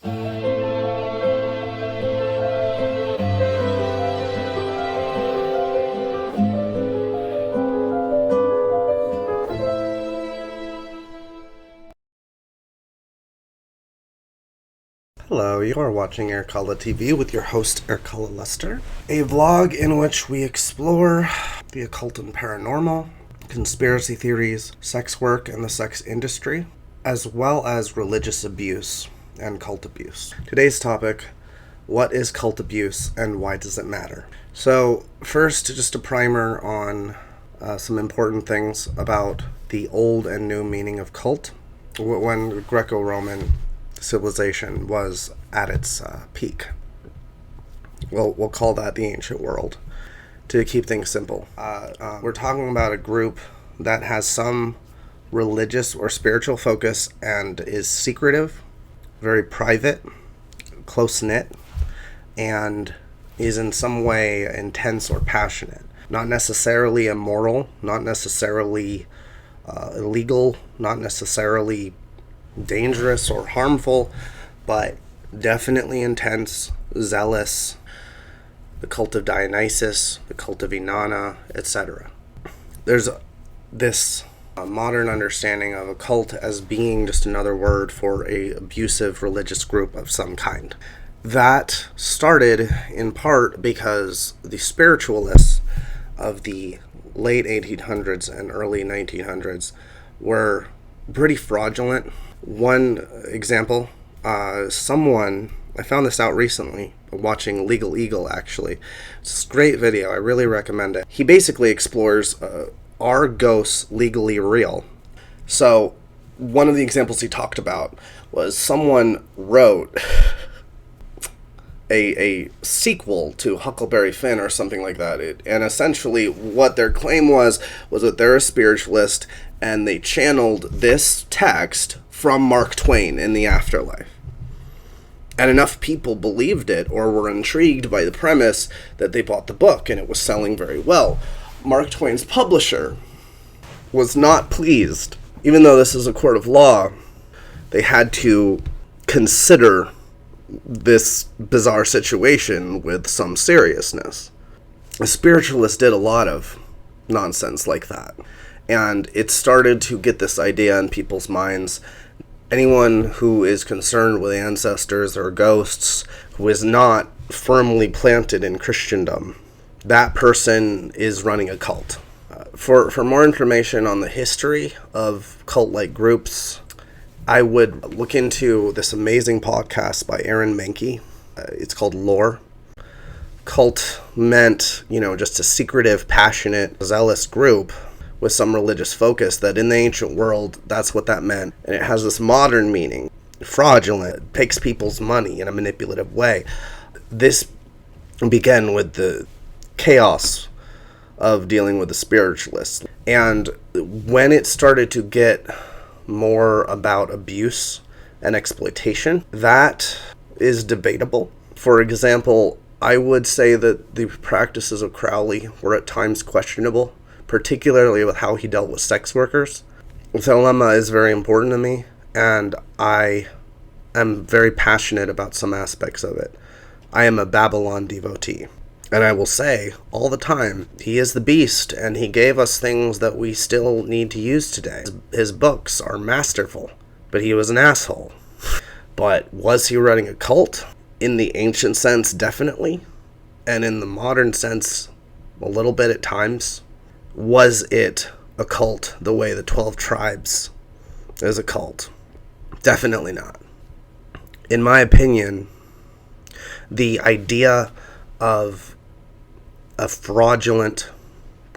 Hello, you are watching IrkallaTV with your host, IrkallaLester, a vlog in which we explore the occult and paranormal, conspiracy theories, sex work and the sex industry, as well as religious abuse and cult abuse. Today's topic, what is cult abuse and why does it matter? So first, just a primer on some important things about the old and new meaning of cult. When Greco-Roman civilization was at its peak. We'll call that the ancient world to keep things simple. We're talking about a group that has some religious or spiritual focus and is secretive, very private, close-knit, and is in some way intense or passionate. Not necessarily immoral, not necessarily illegal, not necessarily dangerous or harmful, but definitely intense, zealous. The cult of Dionysus, the cult of Inanna, etc. There's this modern understanding of a cult as being just another word for a abusive religious group of some kind. That started in part because the spiritualists of the late 1800s and early 1900s were pretty fraudulent. One example, I found this out recently, watching Legal Eagle actually. It's a great video, I really recommend it. He basically explores, are ghosts legally real? So, one of the examples he talked about was someone wrote a sequel to Huckleberry Finn or something like that. And essentially what their claim was that they're a spiritualist and they channeled this text from Mark Twain in the afterlife. And enough people believed it or were intrigued by the premise that they bought the book and it was selling very well. Mark Twain's publisher was not pleased. Even though this is a court of law, they had to consider this bizarre situation with some seriousness. The spiritualists did a lot of nonsense like that. And it started to get this idea in people's minds. Anyone who is concerned with ancestors or ghosts who is not firmly planted in Christendom, that person is running a cult. For more information on the history of cult-like groups, I would look into this amazing podcast by Aaron Mahnke. It's called Lore. Cult meant, just a secretive, passionate, zealous group with some religious focus, that in the ancient world, that's what that meant. And it has this modern meaning. Fraudulent, takes people's money in a manipulative way. This began with the chaos of dealing with the spiritualists. And when it started to get more about abuse and exploitation, that is debatable. For example, I would say that the practices of Crowley were at times questionable, particularly with how he dealt with sex workers. Thelema is very important to me, and I am very passionate about some aspects of it. I am a Babylon devotee, and I will say all the time, he is the beast, and he gave us things that we still need to use today. His books are masterful, but he was an asshole. But was he running a cult? In the ancient sense, definitely, and in the modern sense, a little bit at times. Was it a cult the way the 12 tribes is a cult? Definitely not. In my opinion, the idea of a fraudulent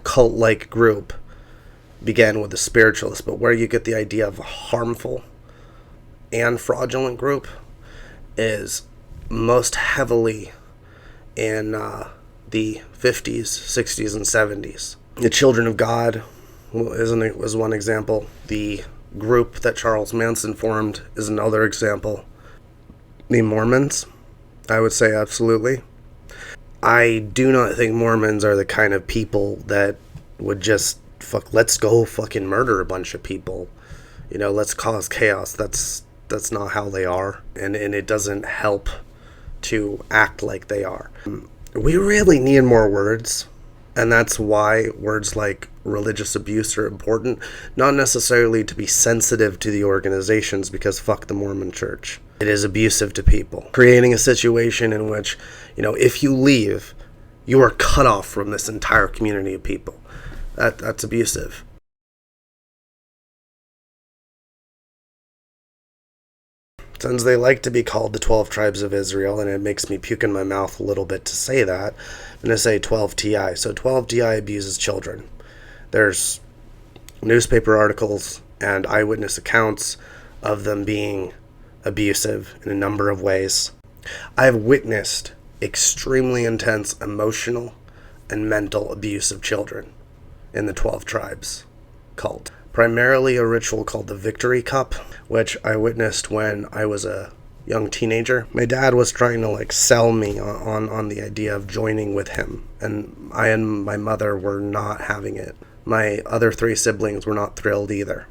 cult-like group began with the spiritualists, but where you get the idea of a harmful and fraudulent group is most heavily in the 50s, 60s, and 70s. The Children of God was one example. The group that Charles Manson formed is another example. The Mormons, I would say absolutely. I do not think Mormons are the kind of people that would just let's go fucking murder a bunch of people. Let's cause chaos. That's That's not how they are, and it doesn't help to act like they are. We really need more words, and that's why words like religious abuse are important, not necessarily to be sensitive to the organizations, because fuck the Mormon Church. It is abusive to people, creating a situation in which, if you leave, you are cut off from this entire community of people. That's abusive. Since they like to be called the 12 tribes of Israel, and it makes me puke in my mouth a little bit to say that, I'm going to say 12 TI. So 12 TI abuses children. There's newspaper articles and eyewitness accounts of them being abusive in a number of ways. I have witnessed extremely intense emotional and mental abuse of children in the 12 tribes cult. Primarily a ritual called the Victory Cup, which I witnessed when I was a young teenager. My dad was trying to sell me on the idea of joining with him, and I and my mother were not having it. My other 3 siblings were not thrilled either.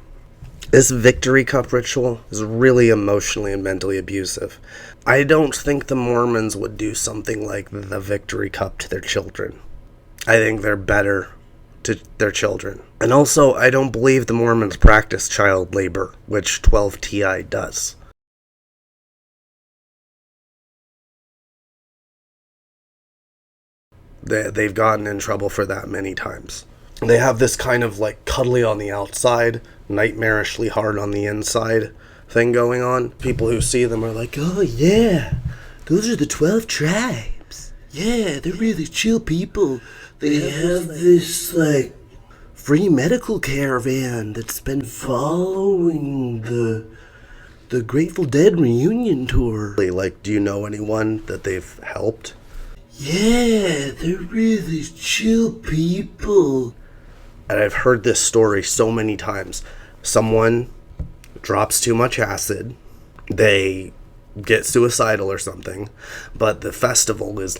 This Victory Cup ritual is really emotionally and mentally abusive. I don't think the Mormons would do something like the Victory Cup to their children. I think they're better to their children. And also, I don't believe the Mormons practice child labor, which 12 TI does. They've gotten in trouble for that many times. They have this kind of cuddly on the outside, nightmarishly hard on the inside thing going on. People who see them are like, oh yeah, those are the 12 tribes. Yeah, they're really chill people. They have this free medical caravan that's been following the Grateful Dead reunion tour. Do you know anyone that they've helped? Yeah, they're really chill people. And I've heard this story so many times. Someone drops too much acid, they get suicidal or something, but the festival is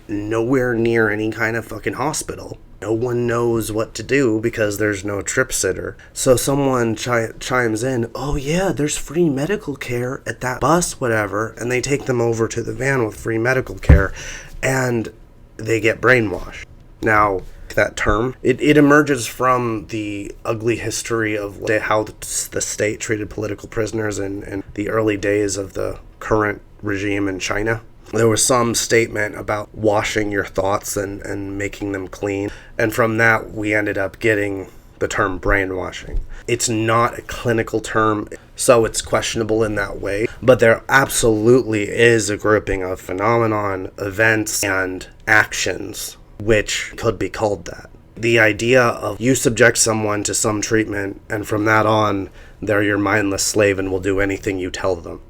nowhere near any kind of fucking hospital. No one knows what to do because there's no trip sitter. So someone chimes in, oh yeah, there's free medical care at that bus, whatever, and they take them over to the van with free medical care, and they get brainwashed. Now, that term, it emerges from the ugly history of how the state treated political prisoners in the early days of the current regime in China. There was some statement about washing your thoughts and making them clean. And from that, we ended up getting the term brainwashing. It's not a clinical term, so it's questionable in that way. But there absolutely is a grouping of phenomenon, events, and actions which could be called that. The idea of you subject someone to some treatment, and from that on, they're your mindless slave and will do anything you tell them.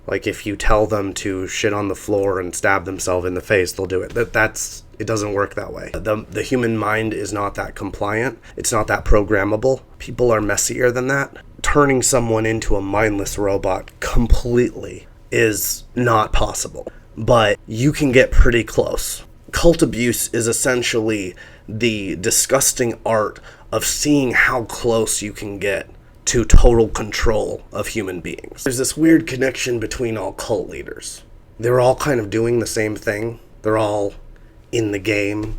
If you tell them to shit on the floor and stab themselves in the face, they'll do it. It doesn't work that way. The human mind is not that compliant. It's not that programmable. People are messier than that. Turning someone into a mindless robot completely is not possible. But you can get pretty close. Cult abuse is essentially the disgusting art of seeing how close you can get to total control of human beings. There's this weird connection between all cult leaders. They're all kind of doing the same thing. They're all in the game.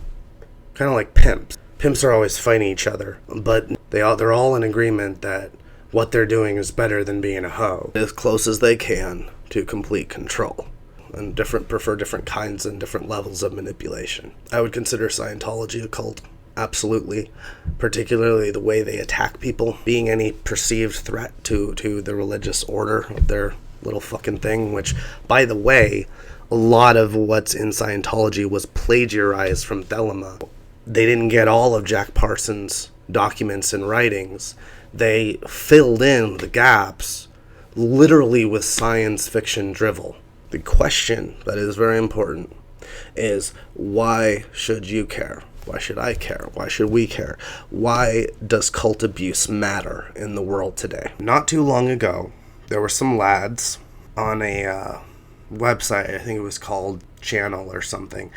Kind of like pimps. Pimps are always fighting each other, but they're all in agreement that what they're doing is better than being a hoe. As close as they can to complete control. And prefer different kinds and different levels of manipulation. I would consider Scientology a cult. Absolutely. Particularly the way they attack people, being any perceived threat to the religious order of their little fucking thing, which, by the way, a lot of what's in Scientology was plagiarized from Thelema. They didn't get all of Jack Parsons' documents and writings. They filled in the gaps literally with science fiction drivel. The question that is very important is, why should you care? Why should I care? Why should we care? Why does cult abuse matter in the world today? Not too long ago, there were some lads on a website, I think it was called Channel or something.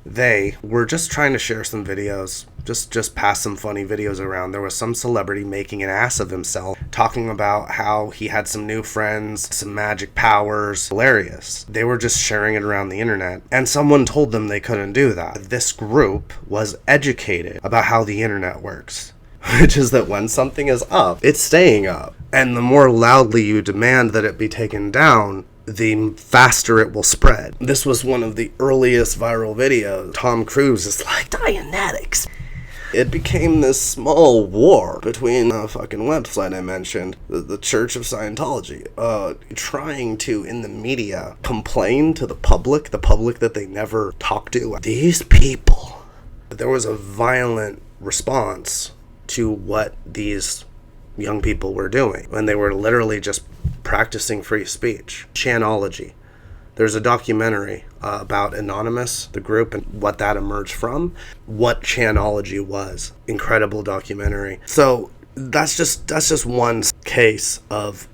They were just trying to share some videos just pass some funny videos around. There was some celebrity making an ass of himself, talking about how he had some new friends, some magic powers. Hilarious. They were just sharing it around the internet, and someone told them they couldn't do that. This group was educated about how the internet works, which is that when something is up, it's staying up. And the more loudly you demand that it be taken down, the faster it will spread. This was one of the earliest viral videos. Tom Cruise is like, Dianetics. It became this small war between the fucking website I mentioned, the Church of Scientology, trying to, in the media, complain to the public that they never talk to. These people. There was a violent response to what these young people were doing, when they were literally just practicing free speech. Chanology. There's a documentary about Anonymous, the group, and what that emerged from, what Chanology was. Incredible documentary. So that's just one case of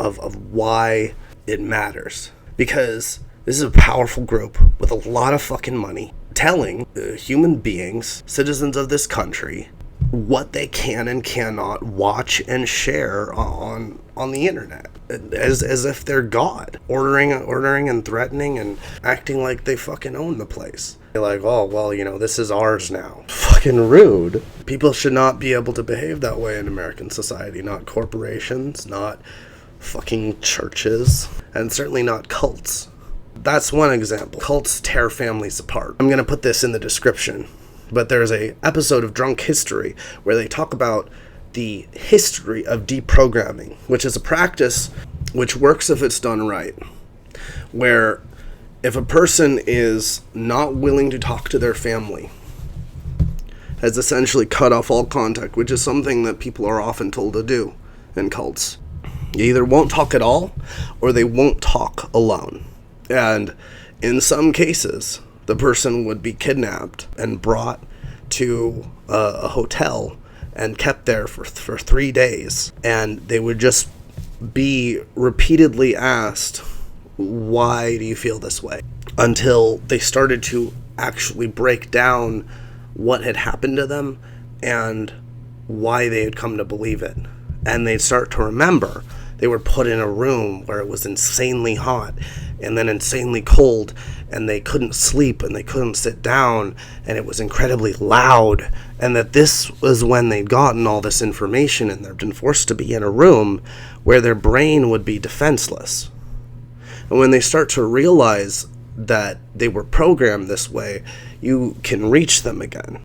why it matters. Because this is a powerful group with a lot of fucking money telling human beings, citizens of this country, what they can and cannot watch and share on the internet, as if they're God, ordering and threatening and acting like they fucking own the place. They're like, oh, well, this is ours now. Fucking rude. People should not be able to behave that way in American society. Not corporations, not fucking churches, and certainly not cults. That's one example. Cults tear families apart. I'm gonna put this in the description. But there's a episode of Drunk History where they talk about the history of deprogramming, which is a practice which works if it's done right. Where if a person is not willing to talk to their family, has essentially cut off all contact, which is something that people are often told to do in cults. You either won't talk at all, or they won't talk alone. And in some cases, the person would be kidnapped and brought to a hotel and kept there for 3 days. And they would just be repeatedly asked, why do you feel this way? Until they started to actually break down what had happened to them and why they had come to believe it. And they'd start to remember. They were put in a room where it was insanely hot and then insanely cold, and they couldn't sleep and they couldn't sit down, and it was incredibly loud, and that this was when they'd gotten all this information, and they'd been forced to be in a room where their brain would be defenseless. And when they start to realize that they were programmed this way, you can reach them again.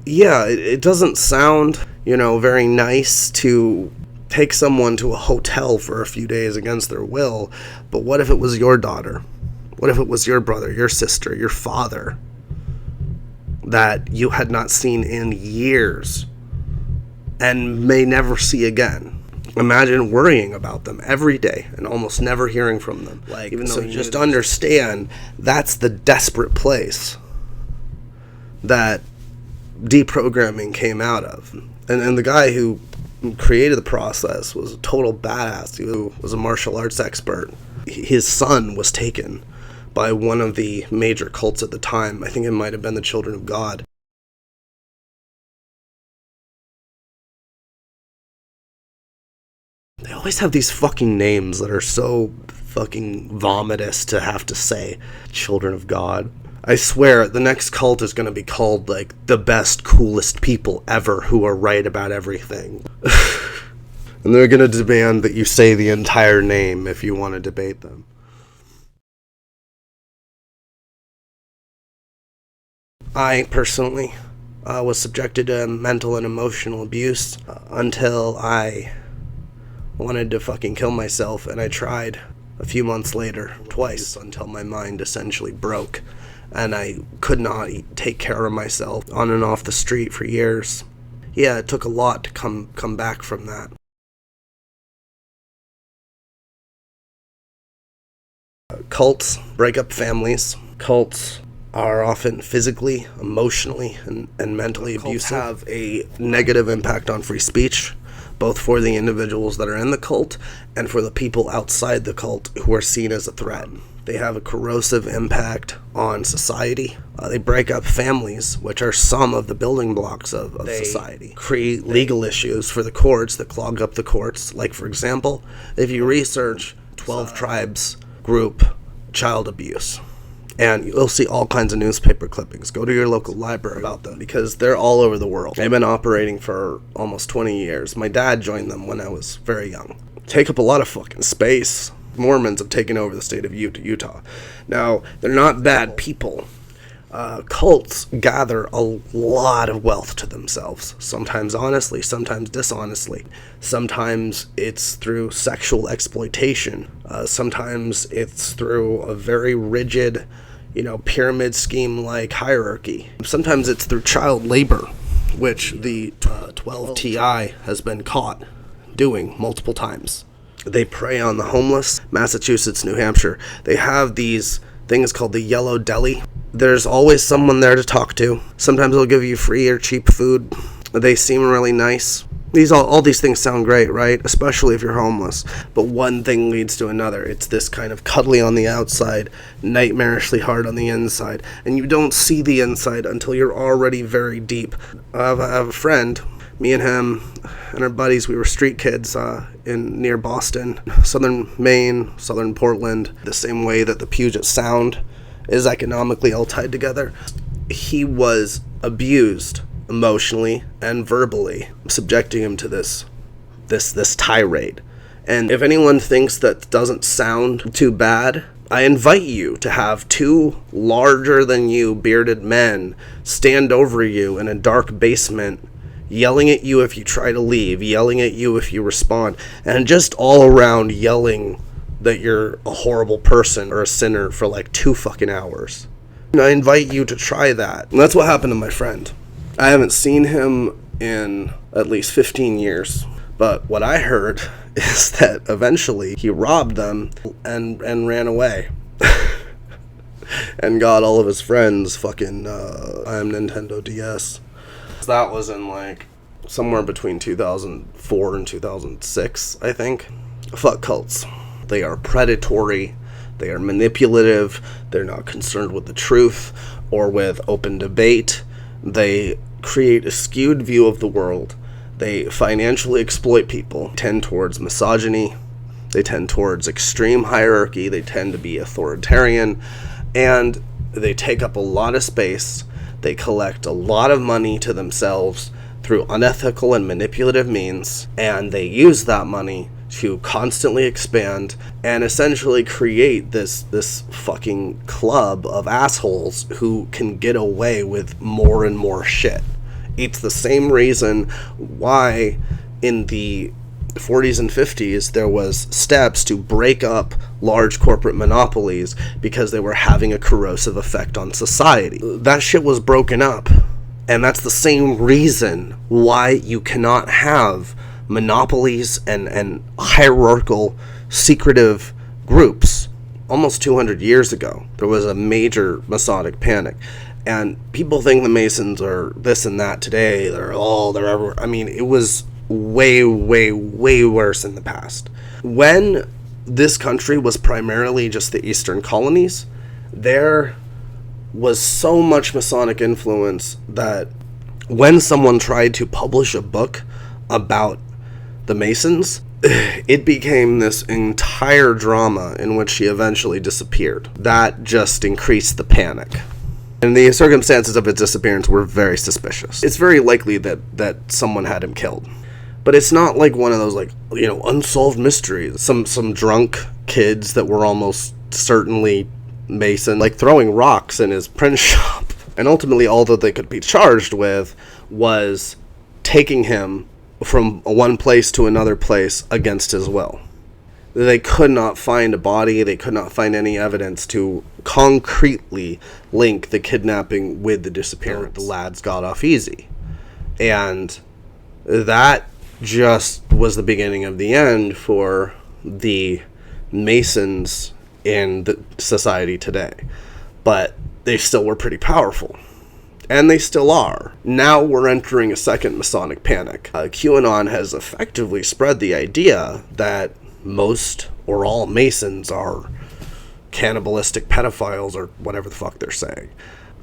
Yeah, it doesn't sound, very nice to take someone to a hotel for a few days against their will, but what if it was your daughter? What if it was your brother, your sister, your father that you had not seen in years and may never see again? Imagine worrying about them every day and almost never hearing from them. Even though you just understand that's the desperate place that deprogramming came out of. And the guy who created the process was a total badass. He was a martial arts expert. His son was taken by one of the major cults at the time. I think it might have been the Children of God. They always have these fucking names that are so fucking vomitous to have to say. Children of God. I swear, the next cult is going to be called, the best, coolest people ever who are right about everything. And they're going to demand that you say the entire name if you want to debate them. I, personally, was subjected to mental and emotional abuse until I wanted to fucking kill myself, and I tried a few months later, twice, until my mind essentially broke. And I could not take care of myself on and off the street for years. Yeah, it took a lot to come back from that. Cults break up families. Cults are often physically, emotionally, and mentally abusive. Cults have a negative impact on free speech. both for the individuals that are in the cult and for the people outside the cult who are seen as a threat. They have a corrosive impact on society. They break up families, which are some of the building blocks of society. Create legal issues for the courts that clog up the courts. Like, for example, if you research 12 tribes group child abuse, and you'll see all kinds of newspaper clippings. Go to your local library about them, because they're all over the world. They've been operating for almost 20 years. My dad joined them when I was very young. Take up a lot of fucking space. Mormons have taken over the state of Utah. Now, they're not bad people. Cults gather a lot of wealth to themselves, sometimes honestly, sometimes dishonestly. Sometimes it's through sexual exploitation. Sometimes it's through a very rigid, pyramid scheme-like hierarchy. Sometimes it's through child labor, which the 12 TI has been caught doing multiple times. They prey on the homeless. Massachusetts, New Hampshire, they have these things called the Yellow Deli. There's always someone there to talk to. Sometimes they'll give you free or cheap food. They seem really nice. All these things sound great, right? Especially if you're homeless. But one thing leads to another. It's this kind of cuddly on the outside, nightmarishly hard on the inside. And you don't see the inside until you're already very deep. I have a friend. Me and him and our buddies, we were street kids near Boston, southern Maine, southern Portland, the same way that the Puget Sound is economically all tied together. He was abused emotionally and verbally, subjecting him to this tirade. And if anyone thinks that doesn't sound too bad, I invite you to have two larger than you bearded men stand over you in a dark basement, yelling at you if you try to leave, yelling at you if you respond, and just all around yelling that you're a horrible person or a sinner for like 2 fucking hours. And I invite you to try that. And that's what happened to my friend. I haven't seen him in at least 15 years. But what I heard is that eventually he robbed them and ran away. And got all of his friends fucking I am Nintendo DS. That was in somewhere between 2004 and 2006, I think. Fuck cults. They are predatory, they are manipulative, they're not concerned with the truth or with open debate. They create a skewed view of the world. They financially exploit people, tend towards misogyny, they tend towards extreme hierarchy, they tend to be authoritarian, and they take up a lot of space. They collect a lot of money to themselves through unethical and manipulative means, and they use that money to constantly expand and essentially create this fucking club of assholes who can get away with more and more shit. It's the same reason why in the 40s and 50s there was steps to break up large corporate monopolies because they were having a corrosive effect on society. That shit was broken up, and that's the same reason why you cannot have monopolies and hierarchical secretive groups. Almost 200 years ago there was a major Masonic panic, and people think the Masons are this and that today. They're everywhere. I mean, it was way, way, way worse in the past. When this country was primarily just the Eastern colonies, there was so much Masonic influence that when someone tried to publish a book about the Masons, it became this entire drama in which she eventually disappeared. That just increased the panic. And the circumstances of his disappearance were very suspicious. It's very likely that someone had him killed. But it's not like one of those unsolved mysteries. Some drunk kids that were almost certainly Mason, throwing rocks in his print shop. And ultimately all that they could be charged with was taking him from one place to another place against his will. They could not find a body, they could not find any evidence to concretely link the kidnapping with the disappearance. The lads got off easy. And that just was the beginning of the end for the Masons in the society today. But they still were pretty powerful. and they still are. Now we're entering a second Masonic panic. QAnon has effectively spread the idea that most or all Masons are cannibalistic pedophiles or whatever the fuck they're saying.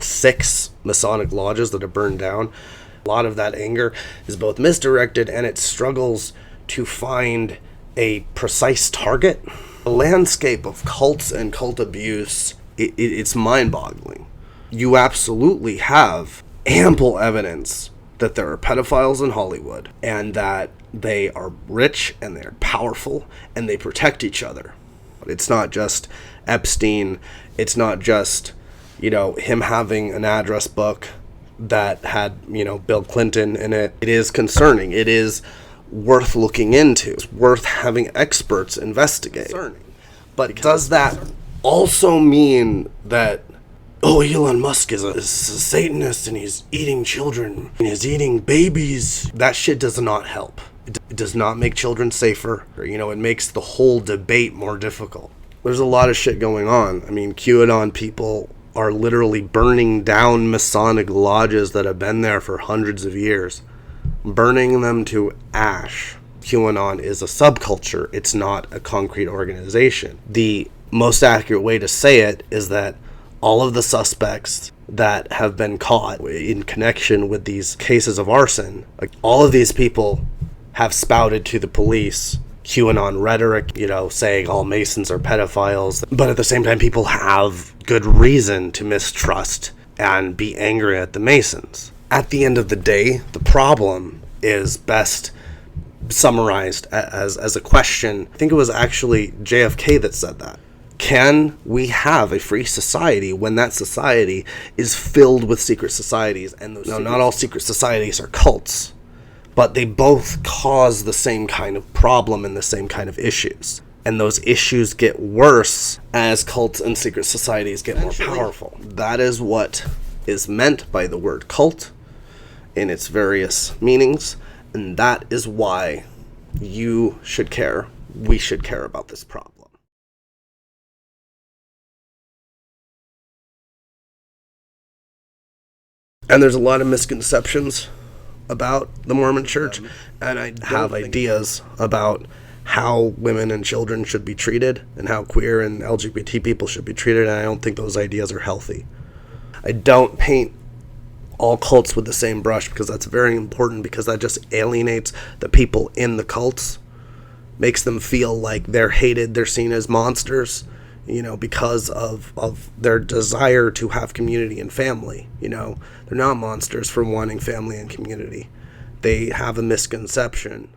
6 Masonic lodges that are burned down. A lot of that anger is both misdirected and it struggles to find a precise target. The landscape of cults and cult abuse, it's mind-boggling. You absolutely have ample evidence that there are pedophiles in Hollywood and that they are rich and they're powerful and they protect each other. It's not just Epstein. It's not just, him having an address book that had, Bill Clinton in it. It is concerning. It is worth looking into. It's worth having experts investigate. But does that also mean that, Elon Musk is a Satanist and he's eating children and he's eating babies? That shit does not help. It does not make children safer. It makes the whole debate more difficult. There's a lot of shit going on. I mean, QAnon people are literally burning down Masonic lodges that have been there for hundreds of years, burning them to ash. QAnon is a subculture. It's not a concrete organization. The most accurate way to say it is that all of the suspects that have been caught in connection with these cases of arson, all of these people have spouted to the police QAnon rhetoric, saying all Masons are pedophiles. But at the same time, people have good reason to mistrust and be angry at the Masons. At the end of the day, the problem is best summarized as a question. I think it was actually JFK that said that. Can we have a free society when that society is filled with secret societies? And not all secret societies are cults, but they both cause the same kind of problem and the same kind of issues. And those issues get worse as cults and secret societies get more powerful. That is what is meant by the word cult in its various meanings. And that is why you should care. We should care about this problem. And there's a lot of misconceptions about the Mormon Church, and I have ideas about how women and children should be treated and how queer and LGBT people should be treated, and I don't think those ideas are healthy. I don't paint all cults with the same brush because that's very important, because that just alienates the people in the cults, makes them feel like they're hated, they're seen as monsters, because of their desire to have community and family. They're not monsters for wanting family and community. They have a misconception